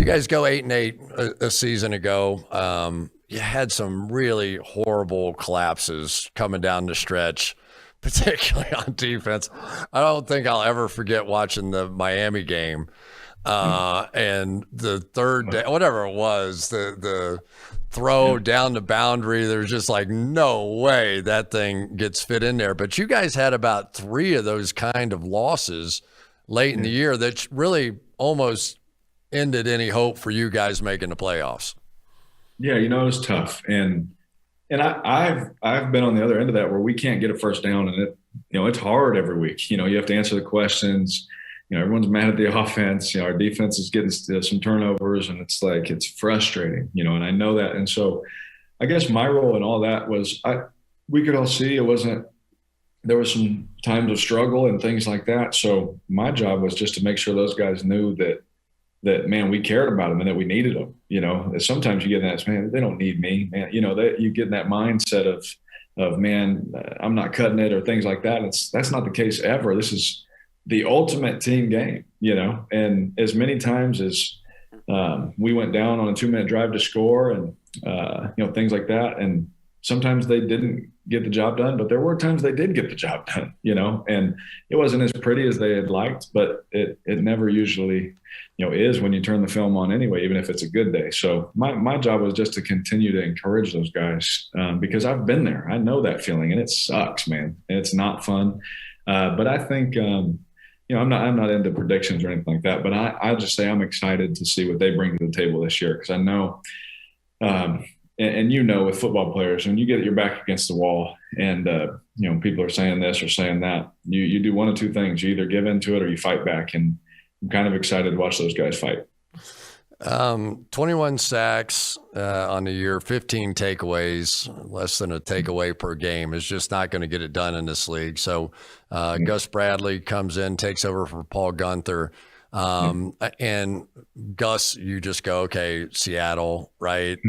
You guys go 8-8 a season ago. You had some really horrible collapses coming down the stretch, particularly on defense. I don't think I'll ever forget watching the Miami game. And the third day, whatever it was, the throw down the boundary, there's just like no way that thing gets fit in there. But you guys had about 3 of those kind of losses late in the year that really almost ended any hope for you guys making the playoffs. Yeah, it was tough. And I've been on the other end of that where we can't get a first down, and it's hard every week. You have to answer the questions. Everyone's mad at the offense. Our defense is getting some turnovers, and it's frustrating, and I know that. And so I guess my role in all that was we could all see there was some times of struggle and things like that. So my job was just to make sure those guys knew that man, we cared about them and that we needed them. Sometimes you get in that, man, they don't need me, man. That you get in that mindset of man, I'm not cutting it or things like that. That's not the case ever. This is the ultimate team game, and as many times as we went down on a 2-minute drive to score and, things like that. And sometimes they didn't get the job done, but there were times they did get the job done, and it wasn't as pretty as they had liked, but it never usually, is when you turn the film on anyway, even if it's a good day. So my job was just to continue to encourage those guys because I've been there. I know that feeling, and it sucks, man. It's not fun. But I think, I'm not into predictions or anything like that, but I just say I'm excited to see what they bring to the table this year, because I know, and with football players, when you get your back against the wall and, people are saying this or saying that, you do one of two things. You either give into it or you fight back. And I'm kind of excited to watch those guys fight. 21 sacks on the year, 15 takeaways, less than a takeaway per game is just not going to get it done in this league. So Gus Bradley comes in, takes over for Paul Gunther. And Gus, you just go, okay, Seattle, right?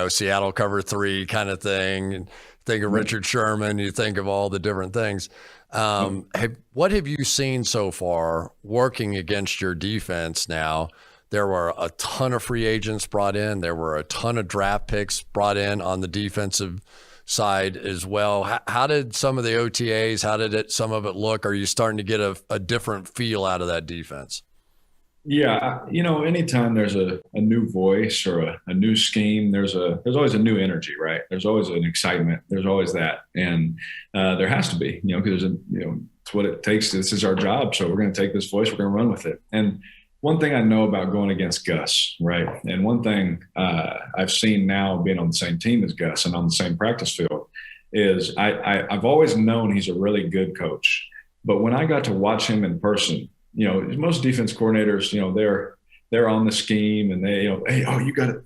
Seattle cover 3 kind of thing. And think of Richard Sherman, you think of all the different things. What have you seen so far working against your defense now? There were a ton of free agents brought in. There were a ton of draft picks brought in on the defensive side as well. How did some of the OTAs, some of it look? Are you starting to get a different feel out of that defense? Yeah. Anytime there's a new voice or a new scheme, there's always a new energy, right? There's always an excitement. There's always that. And there has to be, because it's what it takes. This is our job. So we're going to take this voice, we're going to run with it. And one thing I know about going against Gus, right? And one thing I've seen now being on the same team as Gus and on the same practice field is I've always known he's a really good coach. But when I got to watch him in person, most defense coordinators, they're on the scheme and they, you got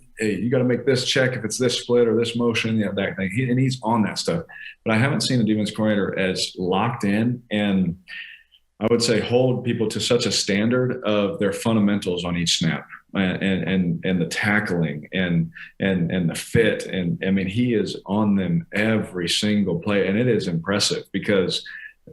to make this check if it's this split or this motion, that thing. And he's on that stuff. But I haven't seen a defense coordinator as locked in and I would say hold people to such a standard of their fundamentals on each snap and the tackling and the fit. And I mean, he is on them every single play. And it is impressive because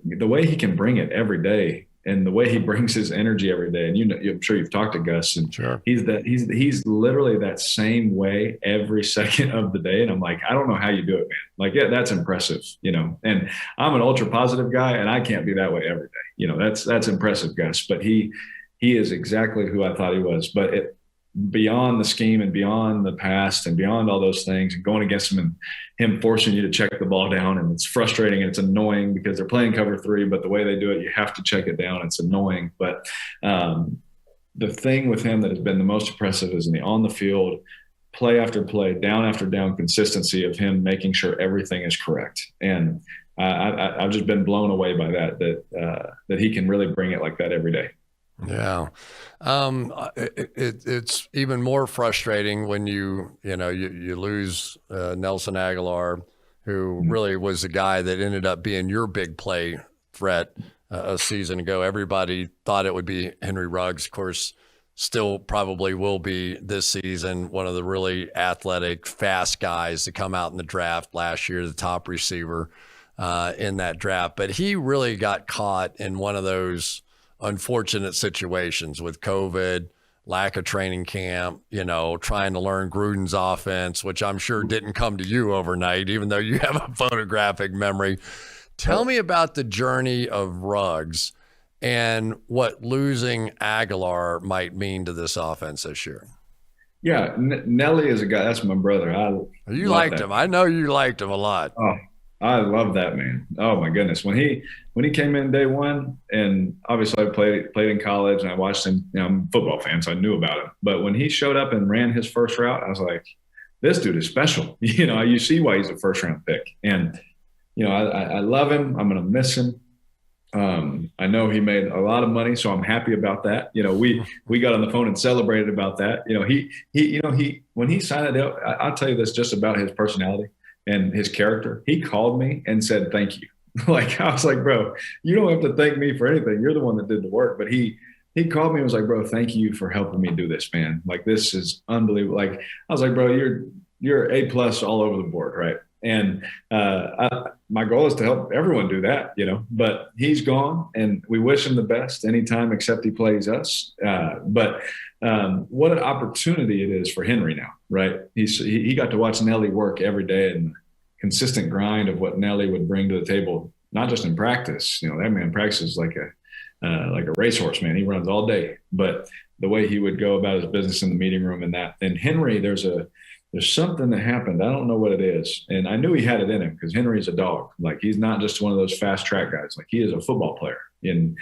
the way he can bring it every day and the way he brings his energy every day. And I'm sure you've talked to Gus and sure. He's literally that same way every second of the day. And I'm like, I don't know how you do it, man. Like, yeah, that's impressive, and I'm an ultra positive guy and I can't be that way every day. That's impressive, Gus, but he is exactly who I thought he was. But beyond the scheme and beyond the past and beyond all those things and going against him and him forcing you to check the ball down, and it's frustrating and it's annoying because they're playing cover 3, but the way they do it, you have to check it down. It's annoying. But the thing with him that has been the most impressive is in the on the field, play after play, down after down consistency of him making sure everything is correct. And I've just been blown away by that he can really bring it like that every day. Yeah. It's even more frustrating when you lose Nelson Aguilar, who really was the guy that ended up being your big play threat a season ago. Everybody thought it would be Henry Ruggs. Of course, still probably will be this season, one of the really athletic, fast guys to come out in the draft last year, the top receiver in that draft. But he really got caught in one of those unfortunate situations with COVID, lack of training camp, trying to learn Gruden's offense, which I'm sure didn't come to you overnight, even though you have a photographic memory. Tell me about the journey of Ruggs and what losing Aguilar might mean to this offense this year. Yeah, Nelly is a guy. That's my brother. You liked him. I know you liked him a lot. Oh, I love that man. Oh my goodness. When he came in day one, and obviously I played in college and I watched him, I'm a football fan, so I knew about him. But when he showed up and ran his first route, I was like, this dude is special. You see why he's a first round pick. And, I love him. I'm going to miss him. I know he made a lot of money, so I'm happy about that. We got on the phone and celebrated about that. He when he signed it, I'll tell you this just about his personality and his character. He called me and said, thank you. Like, I was like, bro, you don't have to thank me for anything. You're the one that did the work. But he called me and was like, bro, thank you for helping me do this, man. Like, this is unbelievable. Like, I was like, bro, you're A+ all over the board. Right. And my goal is to help everyone do that, but he's gone and we wish him the best anytime except he plays us. But what an opportunity it is for Henry now, right? He got to watch Nelly work every day and the consistent grind of what Nelly would bring to the table, not just in practice. That man practices like a racehorse, man. He runs all day, but the way he would go about his business in the meeting room and Henry, there's something that happened. I don't know what it is. And I knew he had it in him because Henry's a dog. Like, he's not just one of those fast track guys. Like, he is a football player. And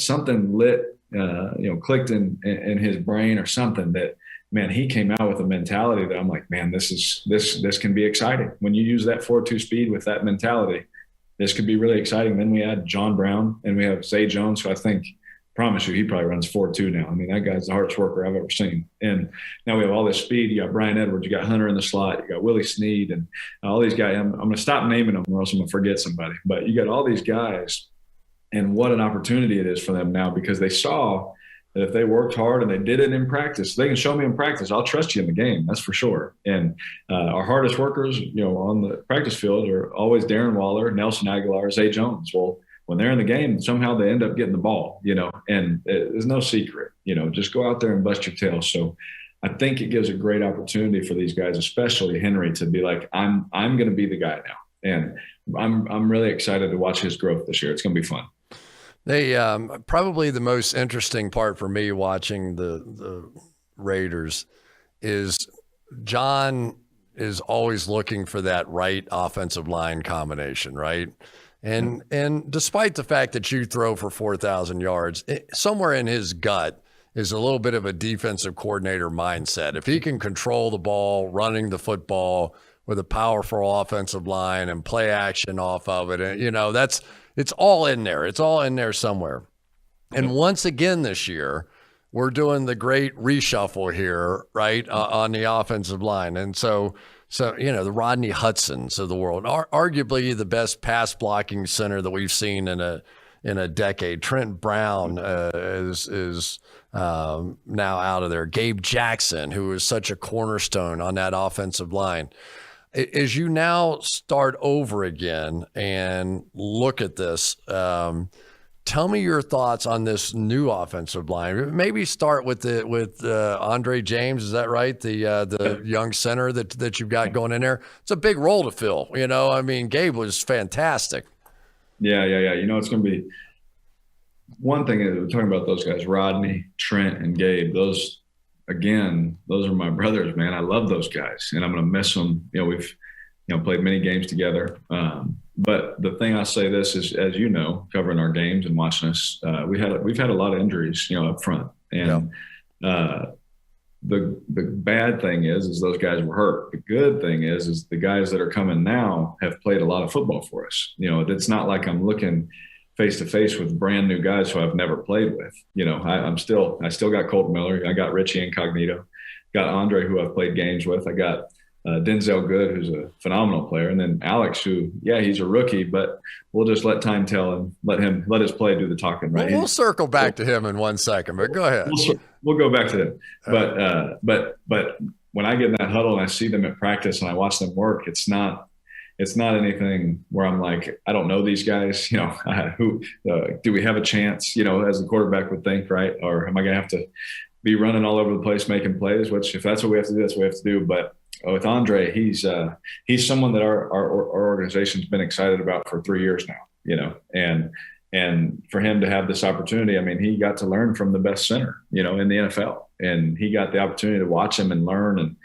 something clicked in his brain or something that, man, he came out with a mentality that I'm like, man, this can be exciting. When you use that 4.2 speed with that mentality, this could be really exciting. Then we add John Brown and we have Zay Jones, who I think – promise you, he probably runs 4.2 now. I mean, that guy's the hardest worker I've ever seen. And now we have all this speed. You got Brian Edwards, you got Hunter in the slot, you got Willie Snead, and all these guys. I'm going to stop naming them or else I'm going to forget somebody. But you got all these guys, and what an opportunity it is for them now, because they saw that if they worked hard and they did it in practice, they can show me in practice, I'll trust you in the game. That's for sure. And our hardest workers, on the practice field are always Darren Waller, Nelson Aguilar, Zay Jones. Well, when they're in the game, somehow they end up getting the ball, and there's no secret, just go out there and bust your tail. So I think it gives a great opportunity for these guys, especially Henry, to be like, I'm going to be the guy now. And I'm really excited to watch his growth this year. It's going to be fun. They probably the most interesting part for me watching the Raiders is John is always looking for that right offensive line combination, right? And despite the fact that you throw for 4,000 yards, somewhere in his gut is a little bit of a defensive coordinator mindset. If he can control the ball, running the football with a powerful offensive line and play action off of it, and it's all in there. It's all in there somewhere. And once again this year, we're doing the great reshuffle here, right, on the offensive line. And so the Rodney Hudsons of the world, arguably the best pass blocking center that we've seen in a decade. Trent Brown is now out of there. Gabe Jackson, who is such a cornerstone on that offensive line. As you now start over again and look at this, tell me your thoughts on this new offensive line. Maybe start with Andre James. Is that right? The young center that you've got going in there. It's a big role to fill. I mean, Gabe was fantastic. Yeah. It's going to be one thing. We're talking about those guys, Rodney, Trent, and Gabe. Those are my brothers, man. I love those guys, and I'm going to miss them. We've played many games together. But the thing I say this is, as you know, covering our games and watching us, we've had a lot of injuries, up front. And the bad thing is those guys were hurt. The good thing is the guys that are coming now have played a lot of football for us. It's not like I'm looking face to face with brand new guys who I've never played with. I still got Colton Miller. I got Richie Incognito, got Andre, who I've played games with. I got Denzel Good, who's a phenomenal player, and then Alex, who, he's a rookie, but we'll just let time tell and let his play do the talking. Right? We'll circle back to him in 1 second, but go ahead. We'll go back to him. But when I get in that huddle and I see them at practice and I watch them work, it's not anything where I'm like, I don't know these guys. Who do we have a chance? As the quarterback would think, right? Or am I going to have to be running all over the place making plays, which if that's what we have to do, that's what we have to do. But with Andre, he's someone that our organization's been excited about for 3 years now, and for him to have this opportunity, I mean, he got to learn from the best center, in the NFL, and he got the opportunity to watch him and learn and,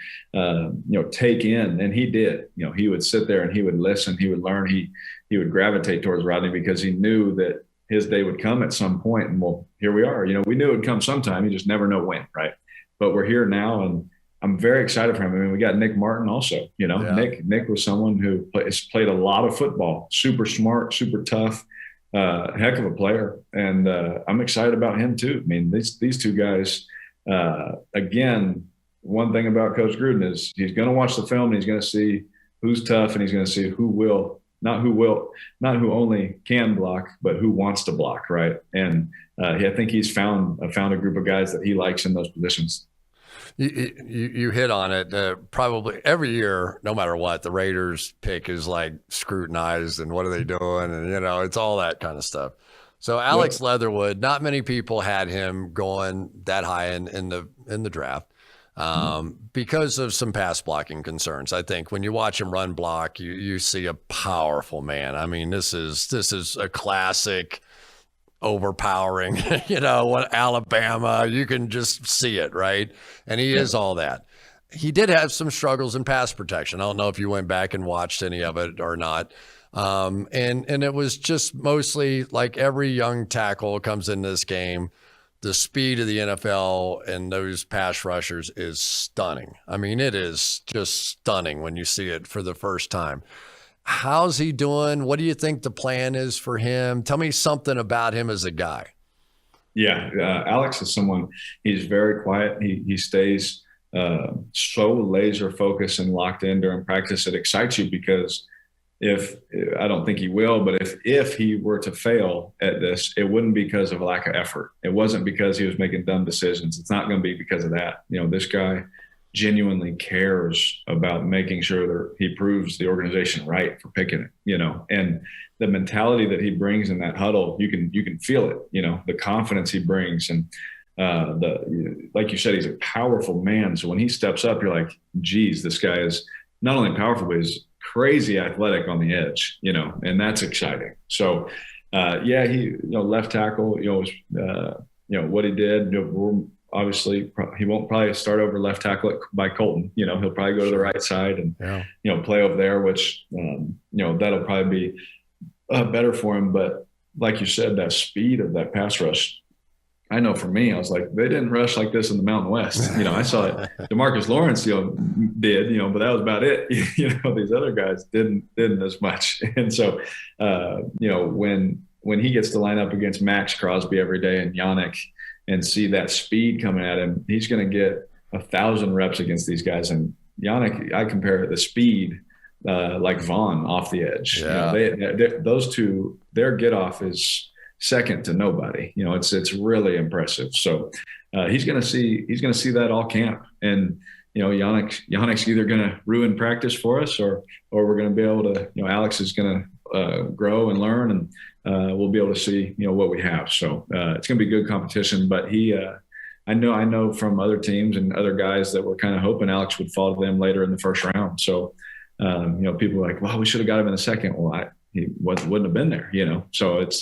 take in, and he did. He would sit there and he would listen, he would learn, he would gravitate towards Rodney because he knew that his day would come at some point, and well, here we are. We knew it would come sometime. You just never know when, right? But we're here now, and I'm very excited for him. I mean, we got Nick Martin also. Nick was someone who has played a lot of football, super smart, super tough, heck of a player, and I'm excited about him too. I mean, these two guys. Again, one thing about Coach Gruden is he's going to watch the film and he's going to see who's tough, and he's going to see not who only can block, but who wants to block, right? And I think he's found a group of guys that he likes in those positions. You hit on it. Probably every year, no matter what, the Raiders pick is like scrutinized, and what are they doing? And it's all that kind of stuff. So Alex Leatherwood, not many people had him going that high in the draft. Because of some pass blocking concerns. I think when you watch him run block, you see a powerful man. I mean, this is a classic overpowering, what Alabama, you can just see it, right? And he is all that. He did have some struggles in pass protection. I don't know if you went back and watched any of it or not. And it was just mostly like every young tackle comes in this game. The speed of the NFL and those pass rushers is stunning. I mean, it is just stunning when you see it for the first time. How's he doing? What do you think the plan is for him? Tell me something about him as a guy. Yeah, Alex is someone, he's very quiet. He stays so laser focused and locked in during practice. It excites you because I don't think he will, but if he were to fail at this, it wouldn't be because of a lack of effort. It wasn't because he was making dumb decisions. It's not going to be because of that. This guy genuinely cares about making sure that he proves the organization right for picking it, and the mentality that he brings in that huddle, you can feel it, the confidence he brings. And like you said, he's a powerful man. So when he steps up, you're like, geez, this guy is not only powerful, but he's crazy athletic on the edge, and that's exciting. So, he, left tackle, was, what he did, obviously he won't probably start over left tackle by Colton, he'll probably go to the right side and, play over there, which, that'll probably be better for him. But like you said, that speed of that pass rush, I know for me, I was like, they didn't rush like this in the Mountain West. I saw it. DeMarcus Lawrence, did, but that was about it. These other guys didn't as much. And so, when he gets to line up against Max Crosby every day and Yannick and see that speed coming at him, he's going to get 1,000 reps against these guys. And Yannick, I compare the speed like Vaughn off the edge. Yeah. Those two, their get off is second to nobody. It's really impressive. So he's going to see that all camp. And Yannick's either going to ruin practice for us, or we're going to be able to. Alex is going to grow and learn, and we'll be able to see what we have. So it's going to be good competition. But I know from other teams and other guys that were kind of hoping Alex would fall to them later in the first round. So people are like, well, we should have got him in the second. Well, he wouldn't have been there, So it's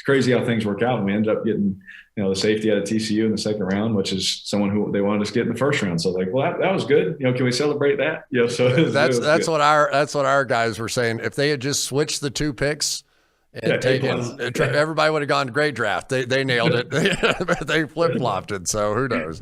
crazy how things work out. And we ended up getting, the safety out of TCU in the second round, which is someone who they wanted us to get in the first round. So like, well, that was good. Can we celebrate that? So that's what our guys were saying. If they had just switched the two picks and taken, everybody would have gone great draft. They nailed it. They flip flopped it. So who knows?